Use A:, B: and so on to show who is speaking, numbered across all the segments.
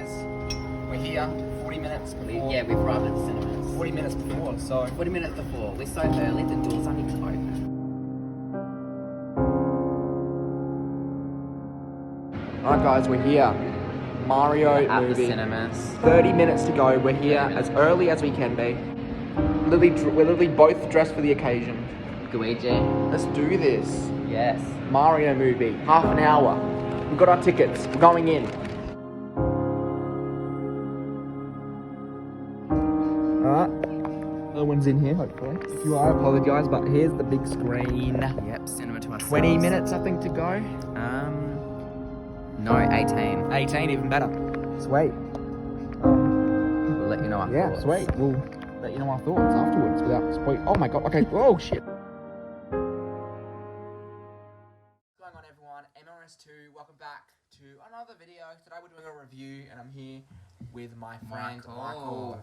A: guys. We're here 40 minutes before.
B: We've arrived at the cinemas.
A: 40 minutes before, so...
B: 40 minutes before. We're so early, the doors aren't even open.
A: Alright guys, we're here. Mario
B: At
A: movie.
B: the cinemas.
A: 30 minutes to go. We're here as early as we can be. We're literally both dressed for the occasion.
B: Luigi.
A: Let's do this.
B: Yes.
A: Mario movie. Half an hour. We've got our tickets. We're going in. Alright. No one's in here, hopefully. If you are, I apologise, but here's the big screen.
B: Yep, cinema to ourselves.
A: 20 minutes, I think, to go.
B: No, 18.
A: 18, even better. Sweet.
B: We'll let you know our thoughts.
A: Sweet. We'll let you know our thoughts afterwards without spoil. Oh my god, okay. Oh shit. What's going on, everyone? MRS2, welcome back to another video. Today we're doing a review, and I'm here with my friend Michael.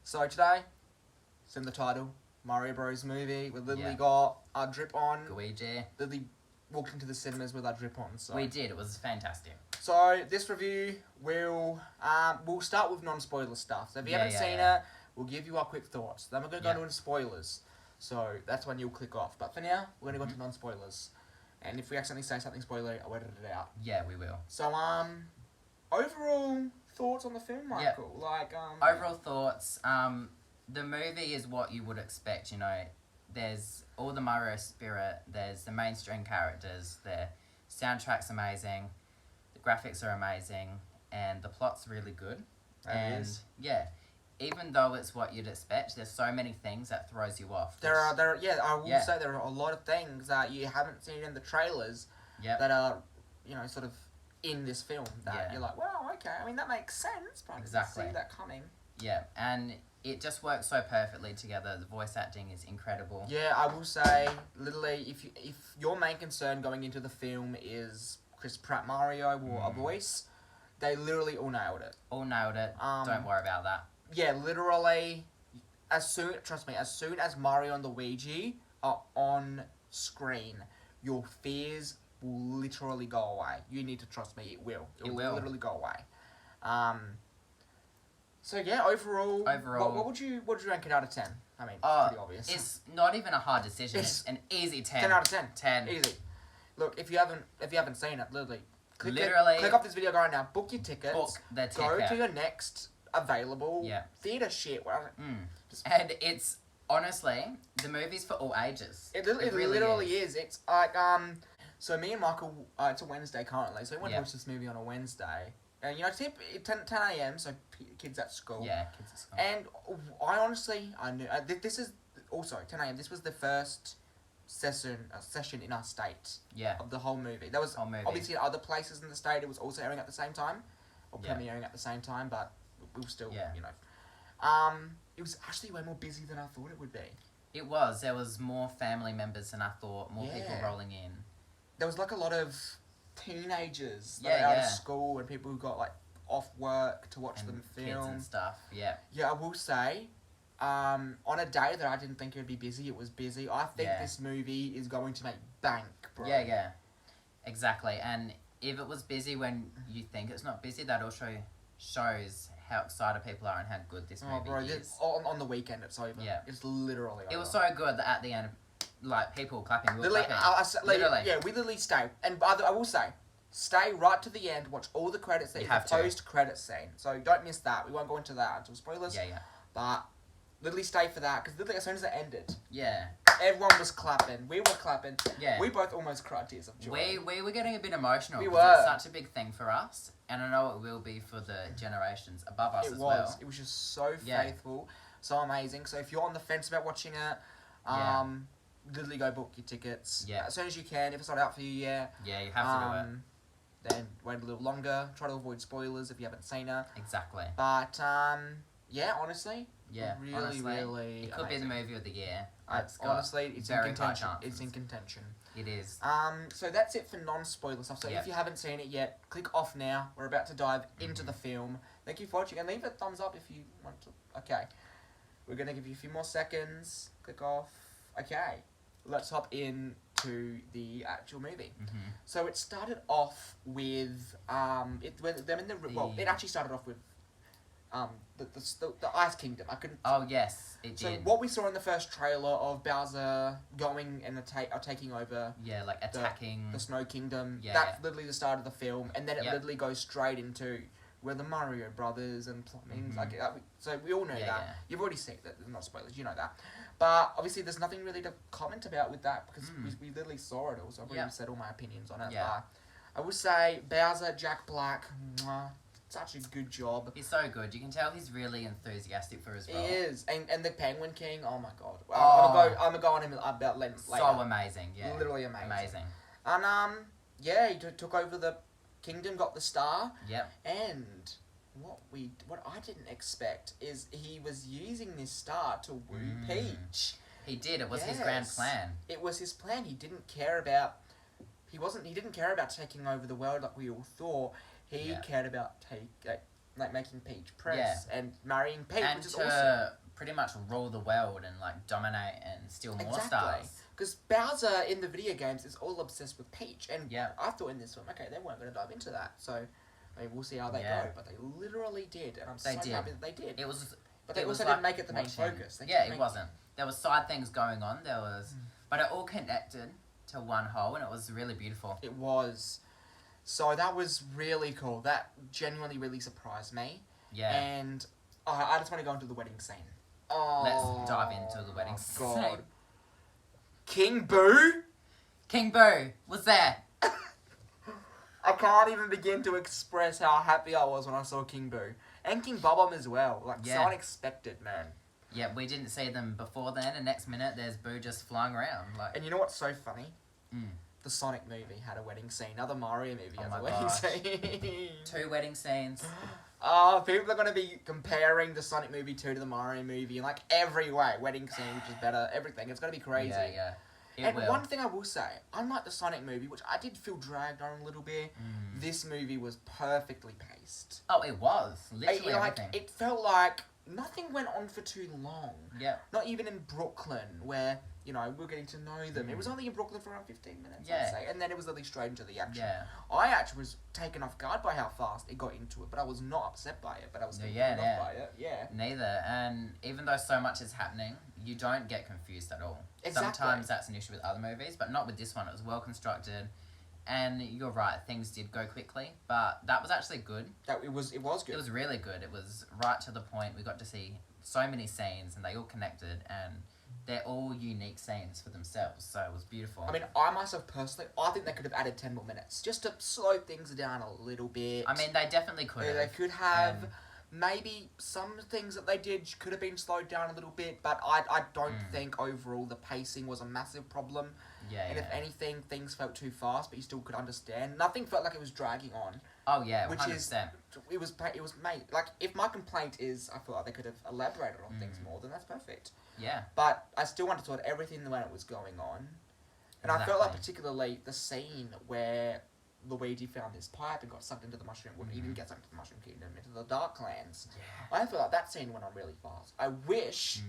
A: So today, it's in the title, Mario Bros. Movie. We literally got our drip on.
B: Luigi.
A: Literally walked into the cinemas with our drip on. So.
B: We did. It was fantastic.
A: So this review we'll start with non-spoiler stuff. So if you haven't seen it, we'll give you our quick thoughts. Then we're gonna go into spoilers. So that's when you'll click off. But for now, we're gonna go into non-spoilers. And if we accidentally say something spoilery, I'll edit it out.
B: Yeah, we will.
A: So overall thoughts on the film, Michael? Like
B: overall thoughts. The movie is what you would expect. You know, there's all the Mario spirit. There's the mainstream characters. The soundtrack's amazing. The graphics are amazing, and the plot's really good. Even though it's what you'd expect, there's so many things that throws you off.
A: I will say there are a lot of things that you haven't seen in the trailers that are, sort of in this film that you're like, well, okay, I mean, that makes sense, but I didn't see that coming.
B: Yeah, and it just works so perfectly together. The voice acting is incredible.
A: Yeah, I will say, literally, if your main concern going into the film is Chris Pratt Mario or a voice, they literally all nailed it.
B: Don't worry about that.
A: Yeah, literally, trust me, as soon as Mario and Luigi are on screen, your fears will literally go away. You need to trust me, it will. It will literally go away. So yeah, overall, what would you rank it out of 10? I mean, it's pretty obvious.
B: It's not even a hard decision. It's an easy 10.
A: 10 out of 10.
B: 10.
A: Easy. Look, if you haven't seen it, literally, click off this video right now. Book your tickets.
B: Book the ticket.
A: Go to your next available theatre shit.
B: And it's honestly, the movie's for all ages.
A: It literally is. It's like so me and Michael, it's a Wednesday currently, so we went to watch this movie on a Wednesday. And 10 a.m. so kids at school.
B: Yeah, kids at school.
A: And I knew this is also 10 a.m. This was the first session in our state. Of the whole movie. There was obviously in other places in the state it was also airing at the same time, or premiering at the same time, but we were still it was actually way more busy than I thought it would be.
B: It was. There was more family members than I thought. More people rolling in. There
A: was like a lot of teenagers that are out of school and people who got like off work to watch them film.
B: Kids and stuff. Yeah.
A: Yeah, I will say, on a day that I didn't think it would be busy, it was busy. I think this movie is going to make bank, bro.
B: Yeah. Exactly. And if it was busy when you think it's not busy, that also shows how excited people are and how good this movie is.
A: On the weekend, it's over.
B: Yeah.
A: It's literally over.
B: It was so good that at the end, like, people clapping. We were
A: literally,
B: clapping. Literally.
A: Yeah, we literally stay. And I will say, stay right to the end, watch all the credits. There's a post-credit scene. So don't miss that. We won't go into that until spoilers.
B: Yeah.
A: But literally stay for that, because literally as soon as it ended,
B: yeah,
A: everyone was clapping. We were clapping. Yeah. We both almost cried tears of joy.
B: We were getting a bit emotional.
A: We were.
B: It's such a big thing for us, and I know it will be for the generations above us as well.
A: It was just so faithful, so amazing. So if you're on the fence about watching it, literally go book your tickets. Yeah. As soon as you can. If it's not out for you yet.
B: Yeah, you have to do it.
A: Then wait a little longer. Try to avoid spoilers if you haven't seen it.
B: Exactly.
A: But honestly.
B: Yeah,
A: really
B: it could
A: amazing.
B: be the movie of the year.
A: Honestly, it's in contention. It's in contention.
B: It is.
A: So that's it for non-spoiler stuff. So if you haven't seen it yet, click off now. We're about to dive into the film. Thank you for watching, and leave a thumbs up if you want to. Okay, we're gonna give you a few more seconds. Click off. Okay, let's hop in to the actual movie. So it started off with it actually started off with the Ice Kingdom. I couldn't.
B: Oh yes, it did.
A: So what we saw in the first trailer of Bowser going and taking over.
B: Yeah, like attacking
A: the Snow Kingdom. Yeah, that's literally the start of the film, and then it literally goes straight into where the Mario Brothers and so we all know that. Yeah. You've already seen that. Not spoilers. You know that. But obviously, there's nothing really to comment about with that because we literally saw it all. So I've already said all my opinions on it.
B: Yeah.
A: I would say Bowser, Jack Black. Such a good job.
B: He's so good. You can tell he's really enthusiastic for his role.
A: He is. And the Penguin King, oh my god. I'm going to go on him about later.
B: So amazing, yeah.
A: Literally amazing. And, he took over the kingdom, got the star.
B: Yep.
A: And what I didn't expect is he was using this star to woo Peach.
B: He did. It was his grand plan.
A: It was his plan. He didn't care about taking over the world like we all thought. He cared about making Peach Prince and marrying Peach,
B: and
A: which is
B: to
A: awesome.
B: Pretty much rule the world and dominate and steal more stars.
A: Because Bowser in the video games is all obsessed with Peach, and I thought in this film, they weren't going to dive into that, so we'll see how they go. But they literally did, and I'm so happy that they did. But they also didn't make it the main focus.
B: It wasn't. There was side things going on. There was, but it all connected to one whole, and it was really beautiful.
A: It was. So that was really cool. That genuinely really surprised me. Yeah. And I just want to go into the wedding scene. Oh,
B: let's dive into the wedding scene.
A: King Boo?
B: King Boo was there.
A: I can't even begin to express how happy I was when I saw King Boo. And King Bob as well. So unexpected, man.
B: Yeah, we didn't see them before then, and next minute there's Boo just flying around.
A: And you know what's so funny? The Sonic movie had a wedding scene. Now the Mario movie has a wedding scene.
B: 2 wedding scenes.
A: People are going to be comparing the Sonic movie 2 to the Mario movie in every way. Wedding scene, which is better, everything. It's going to be crazy.
B: Yeah.
A: One thing I will say, unlike the Sonic movie, which I did feel dragged on a little bit, this movie was perfectly paced.
B: Oh, it was. Literally everything.
A: It felt like nothing went on for too long.
B: Yeah.
A: Not even in Brooklyn, where, we're getting to know them. It was only in Brooklyn for around 15 minutes, I'd say. And then it was literally straight into the action. Yeah. I actually was taken off guard by how fast it got into it, but I was not upset by it, but I was taken off by it. Yeah.
B: Neither. And even though so much is happening, you don't get confused at all.
A: Exactly.
B: Sometimes that's an issue with other movies, but not with this one. It was well constructed. And you're right, things did go quickly, but that was actually good.
A: It was good.
B: It was really good. It was right to the point. We got to see so many scenes, and they all connected, and they're all unique scenes for themselves, so it was beautiful.
A: I mean, I myself personally, I think they could have added 10 more minutes, just to slow things down a little bit.
B: I mean, they definitely could have.
A: They could have. Maybe some things that they did could have been slowed down a little bit, but I don't think overall the pacing was a massive problem. And if anything, things felt too fast, but you still could understand. Nothing felt like it was dragging on.
B: Oh yeah, 100%.
A: Which is, it was made. If my complaint is, I feel like they could have elaborated on things more, then that's perfect.
B: Yeah.
A: But I still wanted to sort everything when it was going on. And I felt like particularly the scene where Luigi found his pipe and got sucked into the mushroom. Well, he didn't get sucked into the mushroom kingdom, into the Darklands. Yeah. I feel like that scene went on really fast. I wish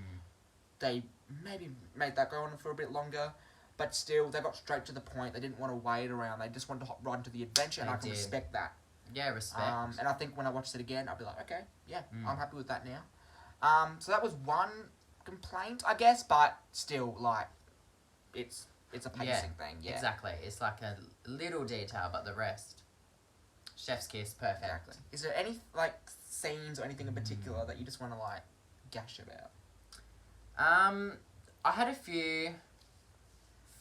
A: they maybe made that go on for a bit longer, but still, they got straight to the point. They didn't want to wait around. They just wanted to hop right into the adventure, and I can respect that.
B: Yeah, respect.
A: And I think when I watched it again, I'll be like, okay, I'm happy with that now. So that was one complaint, I guess, but still, it's a pacing thing. Yeah,
B: exactly. It's like a little detail, but the rest, chef's kiss, perfect.
A: Exactly. Is there any scenes or anything in particular that you just want to gush about?
B: I had a few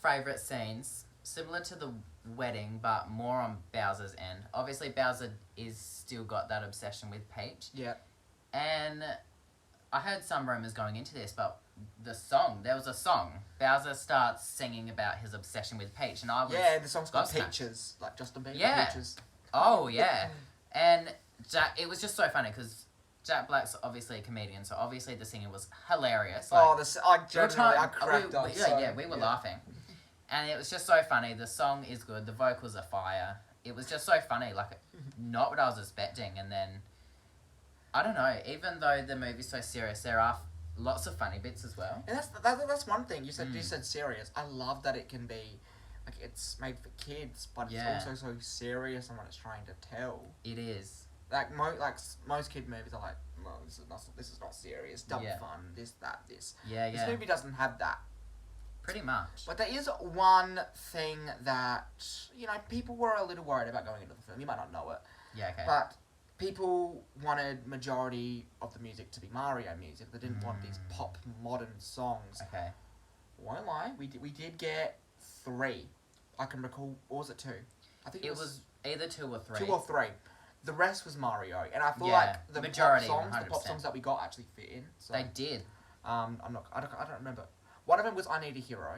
B: favourite scenes similar to the wedding, but more on Bowser's end. Obviously, Bowser is still got that obsession with Peach.
A: Yeah.
B: And I heard some rumours going into this, but there was a song. Bowser starts singing about his obsession with Peach, and I was...
A: Yeah, the song's called Peaches, like Justin Bieber, Peaches.
B: Oh, yeah. And it was just so funny, because Jack Black's obviously a comedian, so obviously the singing was hilarious.
A: I cracked up.
B: We were laughing. And it was just so funny. The song is good. The vocals are fire. It was just so funny. Not what I was expecting. And then, I don't know. Even though the movie's so serious, there are lots of funny bits as well.
A: And that's one thing. You said serious. I love that it can be like it's made for kids, but it's also so serious on what it's trying to tell.
B: It is.
A: Like most kid movies are like, no, this is not serious, dumb fun, this.
B: Yeah,
A: This movie doesn't have that.
B: Pretty much.
A: But there is one thing that, people were a little worried about going into the film. You might not know it.
B: Yeah, okay.
A: But people wanted majority of the music to be Mario music. They didn't want these pop modern songs.
B: Okay.
A: Won't lie, we did get 3. I can recall, or was it 2? I think
B: it was either 2 or 3.
A: 2 or 3. The rest was Mario, and I feel
B: like
A: the
B: majority,
A: pop songs that we got actually fit in. So,
B: they did.
A: I don't remember. One of them was "I Need a Hero."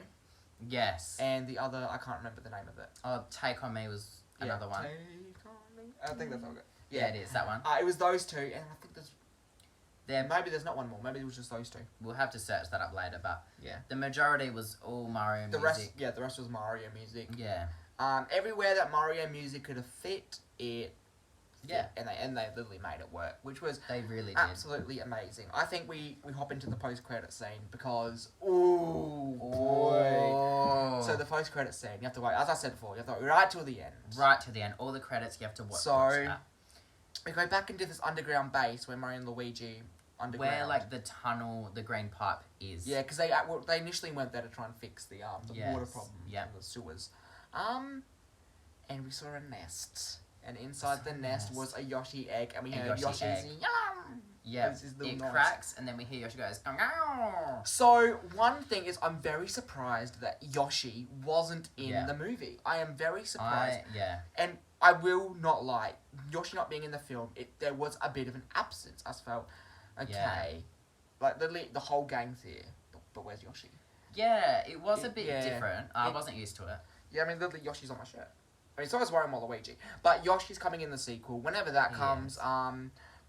B: Yes.
A: And the other, I can't remember the name of it.
B: Oh, "Take on Me" was another one.
A: Take on Me. I think that's all good.
B: Yeah, it is that one.
A: It was those 2, and I think maybe there's not one more. Maybe it was just those 2.
B: We'll have to search that up later, but
A: yeah,
B: the majority was all Mario music.
A: The rest was Mario music.
B: Yeah.
A: Everywhere that Mario music could have fit, it.
B: Yeah.
A: And they literally made it work, which was
B: they really
A: absolutely amazing. I think we hop into the post-credit scene because boy. So the post-credit scene, you have to wait. As I said before, you have to wait right till the end.
B: Right to the end. All the credits you have to watch.
A: So we go back into this underground base where Mario and Luigi underground.
B: Where like the tunnel, the green pipe is.
A: Yeah, because they initially went there to try and fix the water problem in the sewers. And we saw a nest. And inside the nest was a Yoshi egg, and we heard Yoshi's yum.
B: Yeah, it cracks, and then we hear Yoshi goes. Meow.
A: So one thing is, I'm very surprised that Yoshi wasn't in the movie. I am very surprised. And I will not lie, Yoshi not being in the film, there was a bit of an absence. I felt like the whole gang's here, but where's Yoshi?
B: Yeah, it was a bit different. I wasn't used to it.
A: Yeah, I mean, literally Yoshi's on my shirt. I mean, so is Wario Luigi. But Yoshi's coming in the sequel. Whenever that comes,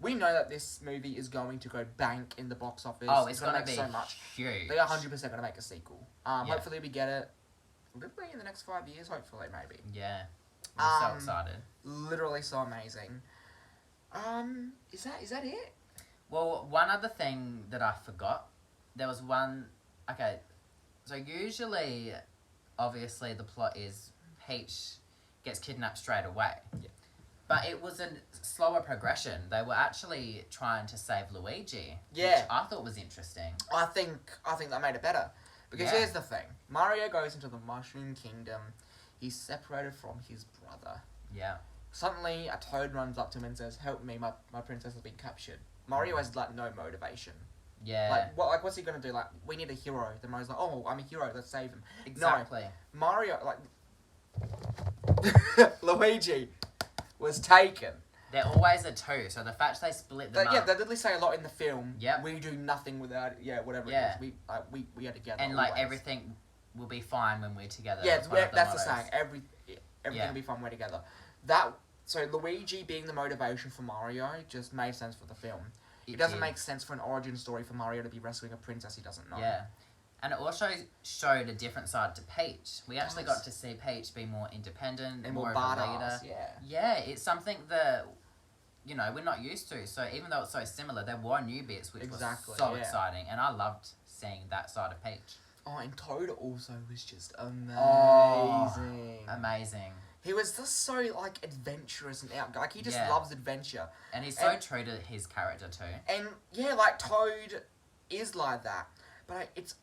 A: we know that this movie is going to go bank in the box office.
B: Oh, it's going to
A: make
B: be
A: so much.
B: Huge.
A: They are 100% going to make a sequel. Hopefully we get it literally in the next 5 years, hopefully, maybe.
B: Yeah. I'm so excited.
A: Literally so amazing. Is that it?
B: Well, one other thing that I forgot. There was one... Okay, so usually, obviously, the plot is Peach gets kidnapped straight away.
A: Yeah.
B: But it was a slower progression. They were actually trying to save Luigi.
A: Yeah.
B: Which I thought was interesting.
A: I think that made it better. Because here's the thing. Mario goes into the Mushroom Kingdom. He's separated from his brother.
B: Yeah.
A: Suddenly, a toad runs up to him and says, "Help me, my princess has been captured." Mario has, no motivation.
B: Yeah.
A: What's he gonna do? We need a hero. Then Mario's like, "Oh, I'm a hero, let's save him."
B: Exactly.
A: No, Mario, Luigi was taken.
B: They're always a two, so the fact they split them up.
A: Yeah, they literally say a lot in the film.
B: Yep.
A: We do nothing without whatever it is. We are together.
B: And
A: always.
B: everything will be fine when we're together.
A: Yeah, that's the saying. Everything will be fine when we're together. So Luigi being the motivation for Mario just made sense for the film. It doesn't make sense for an origin story for Mario to be rescuing a princess he doesn't know.
B: Yeah. And it also showed a different side to Peach. We actually got to see Peach be more independent and more of a leader. Yeah, it's something that, we're not used to. So even though it's so similar, there were new bits which was so exciting. And I loved seeing that side of Peach.
A: Oh, and Toad also was just amazing.
B: Oh, amazing.
A: He was just so, adventurous and outgoing. He just loves adventure.
B: And he's so true to his character, too.
A: And, Toad is like that. But it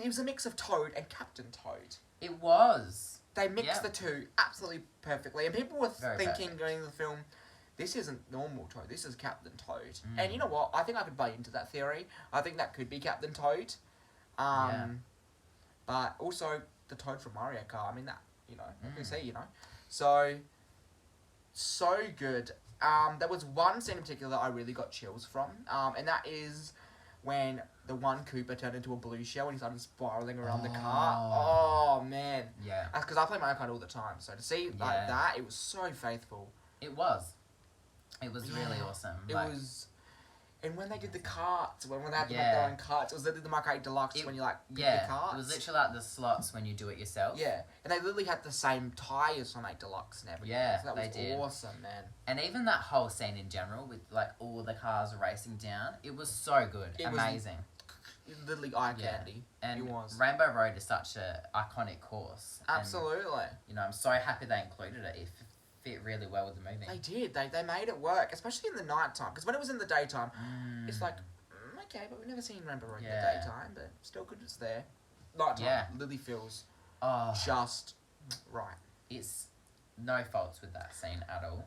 A: was a mix of Toad and Captain Toad.
B: It was.
A: They mixed the two absolutely perfectly. And people were thinking
B: perfect.
A: going into the film, this isn't normal Toad, this is Captain Toad. And you know what? I think I could buy into that theory. I think that could be Captain Toad. But also the Toad from Mario Kart. I mean, that, you can see, So good. There was one scene in particular that I really got chills from. And that is when the one Koopa turned into a blue shell and he started spiraling around the car. Oh, man.
B: Yeah.
A: That's because I play Mario Kart all the time. So to see that, it was so faithful.
B: It was. It was really awesome.
A: It was... And when they did the carts, when they had to make their own carts, it was literally the Mario Kart Deluxe when you, pick the carts.
B: It was literally like the slots when you do it yourself.
A: Yeah. And they literally had the same tyres for make Deluxe and everything.
B: Yeah,
A: so that was awesome, man.
B: And even that whole scene in general with, all the cars racing down, it was so good. Amazing.
A: literally eye candy.
B: And
A: it was.
B: Rainbow Road is such a iconic course.
A: Absolutely.
B: And, I'm so happy they included it. It fit really well with the movie.
A: They did. They made it work, especially in the night time. Because when it was in the daytime, it's like, okay, but we've never seen Rainbow Road in the daytime, but still good it's there. Nighttime, Lily feels just right.
B: It's no faults with that scene at all.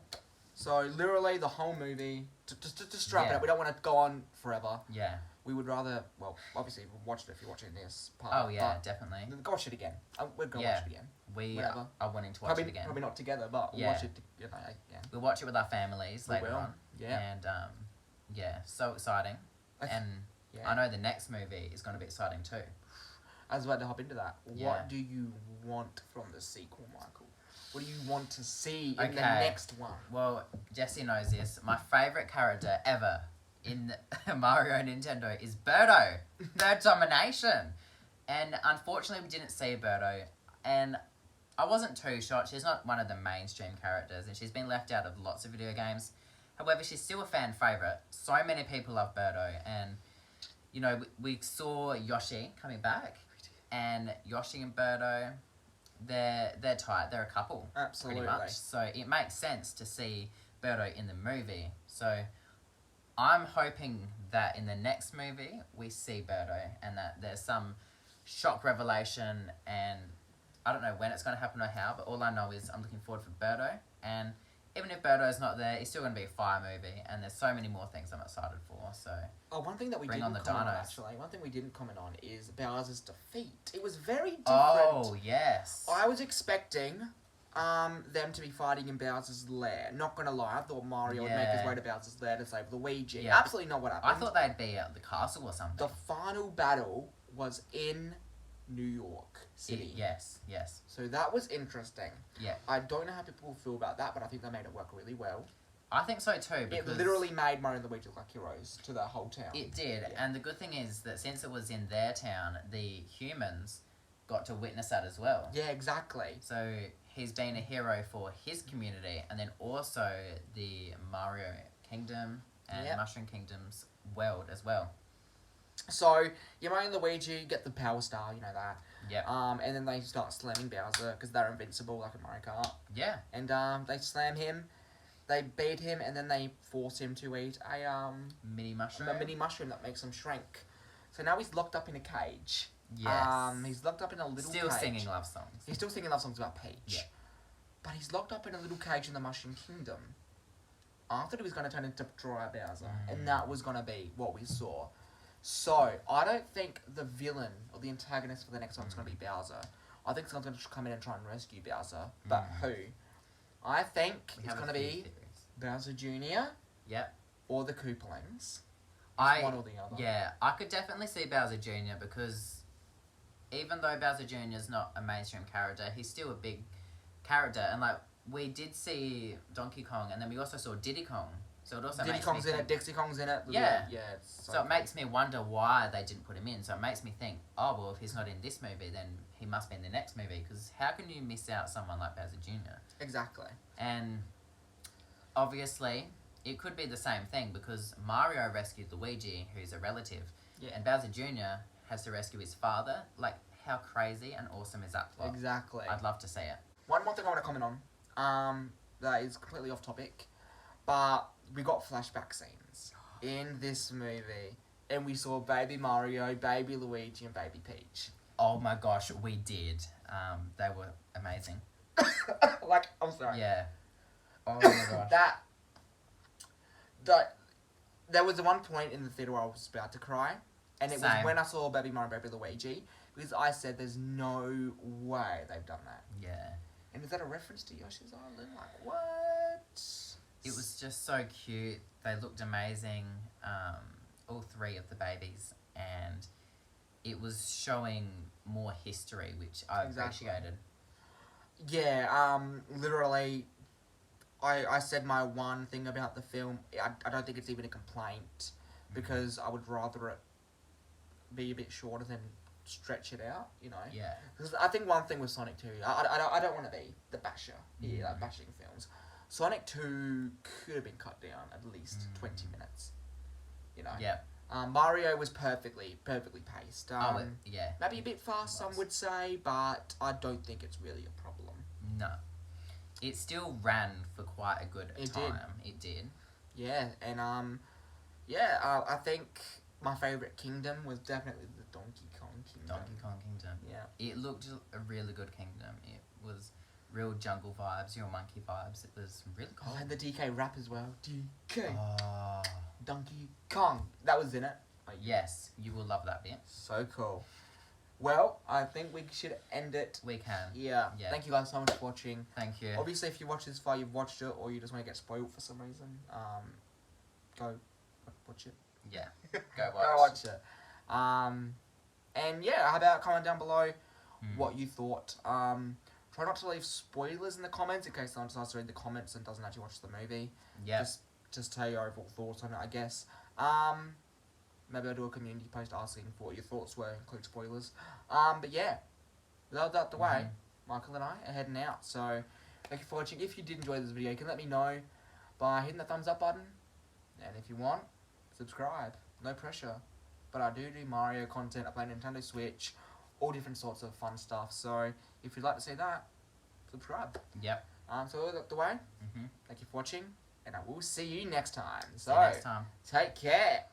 A: So literally the whole movie, to strap it up, we don't want to go on forever.
B: Yeah.
A: We would rather, well, obviously watch it if you're watching this part.
B: Oh yeah, definitely.
A: Go watch it again. We're gonna watch it again.
B: We are wanting to watch it again.
A: Probably not together, but we'll watch it again.
B: We'll watch it with our families later on.
A: Yeah.
B: And so exciting. And I know the next movie is going to be exciting too.
A: I was about to hop into that. What do you want from the sequel, Michael? What do you want to see in the next one?
B: Well, Jesse knows this. My favourite character ever in Mario Nintendo is Birdo. Third domination. And unfortunately, we didn't see Birdo. And I wasn't too shocked. She's not one of the mainstream characters, and she's been left out of lots of video games. However, she's still a fan favourite. So many people love Birdo. And, we saw Yoshi coming back. And Yoshi and Birdo, they're tight. They're a couple.
A: Absolutely.
B: Pretty much. So it makes sense to see Birdo in the movie. So I'm hoping that in the next movie we see Birdo and that there's some shock revelation, and I don't know when it's going to happen or how, but all I know is I'm looking forward for Birdo, and even if Birdo's not there, it's still going to be a fire movie, and there's so many more things I'm excited for, so...
A: one thing that we didn't comment on, actually, one thing we didn't comment on is Bowser's defeat. It was very different.
B: Oh, yes.
A: I was expecting them to be fighting in Bowser's lair. Not gonna lie, I thought Mario would make his way to Bowser's lair to save Luigi. Yeah. Absolutely not what happened.
B: I thought they'd be at the castle or something.
A: The final battle was in New York City.
B: Yes.
A: So that was interesting.
B: Yeah.
A: I don't know how people feel about that, but I think they made it work really well.
B: I think so too, because...
A: It literally made Mario and Luigi look like heroes to the whole town.
B: It did, and the good thing is that since it was in their town, the humans got to witness that as well.
A: Yeah, exactly.
B: So he's been a hero for his community, and then also the Mario Kingdom and Mushroom Kingdom's world as well. So,
A: Mario and Luigi get the Power Star, you know that.
B: Yeah.
A: And then they start slamming Bowser, because they're invincible like a Mario Kart.
B: Yeah.
A: And they slam him, they beat him, and then they force him to eat a
B: mini mushroom.
A: A mini mushroom that makes him shrink. So now he's locked up in a cage.
B: Yes.
A: He's locked up in a little cage.
B: Still singing love songs.
A: He's still singing love songs about Peach.
B: Yeah.
A: But he's locked up in a little cage in the Mushroom Kingdom. After he was going to turn into Dry Bowser. And that was going to be what we saw. So, I don't think the villain or the antagonist for the next one is going to be Bowser. I think someone's going to come in and try and rescue Bowser. But who? I think it's going to be Bowser Jr.
B: Yep.
A: Or the Koopalings. One or the other.
B: Yeah, I could definitely see Bowser Jr. because even though Bowser Jr. is not a mainstream character, he's still a big character. And, we did see Donkey Kong, and then we also saw Diddy Kong. So it also
A: Diddy Kong's in it, Dixie Kong's in it.
B: Yeah.
A: Yeah.
B: So it makes me wonder why they didn't put him in. So it makes me think, oh, well, if he's not in this movie, then he must be in the next movie. Because how can you miss out someone like Bowser Jr.?
A: Exactly.
B: And obviously, it could be the same thing because Mario rescued Luigi, who's a relative.
A: Yeah.
B: And Bowser Jr. has to rescue his father. How crazy and awesome is that plot?
A: Exactly.
B: I'd love to see it.
A: One more thing I want to comment on. That is completely off topic. But we got flashback scenes in this movie. And we saw baby Mario, baby Luigi, and baby Peach.
B: Oh my gosh, we did. They were amazing.
A: I'm sorry.
B: Yeah. Oh my gosh.
A: There was one point in the theatre where I was about to cry. And it was when I saw baby Mario and baby Luigi. Because I said there's no way they've done that.
B: Yeah.
A: And is that a reference to Yoshi's Island? What?
B: It was just so cute. They looked amazing, all three of the babies, and it was showing more history, which I appreciated.
A: Yeah, literally, I said my one thing about the film. I don't think it's even a complaint, because I would rather it be a bit shorter than stretch it out,
B: Yeah.
A: Because I think one thing with Sonic 2, I don't want to be the basher here, bashing films. Sonic 2 could have been cut down at least 20 minutes,
B: Yeah.
A: Mario was perfectly paced.
B: Yeah.
A: Maybe a bit fast, some would say, but I don't think it's really a problem.
B: No. It still ran for quite a good time. It did.
A: Yeah, and I think my favourite kingdom was definitely the Donkey Kong Kingdom.
B: Donkey Kong Kingdom.
A: Yeah.
B: It looked a really good kingdom. It was real jungle vibes, real monkey vibes. It was really cool.
A: Oh, and the DK rap as well. DK.
B: Oh.
A: Donkey Kong. That was in it.
B: Yes, you will love that bit.
A: So cool. Well, I think we should end it.
B: We can.
A: Yeah. Thank you guys so much for watching.
B: Thank you.
A: Obviously, if you watch this far, you've watched it, or you just want to get spoiled for some reason, go watch it.
B: Yeah. Go watch.
A: Go watch it. And yeah, how about comment down below what you thought. Try not to leave spoilers in the comments in case someone decides to read the comments and doesn't actually watch the movie.
B: Yeah.
A: Just tell your overall thoughts on it, I guess. Maybe I'll do a community post asking for what your thoughts were, include spoilers. But yeah, without that the way, Michael and I are heading out. So, thank you for watching. If you did enjoy this video, you can let me know by hitting the thumbs up button. And if you want, subscribe. No pressure. But I do Mario content. I play Nintendo Switch. All different sorts of fun stuff. So, if you'd like to see that, subscribe.
B: Yep.
A: So, that's the way. Thank you for watching. And I will see you next time. So,
B: see you next time.
A: Take care.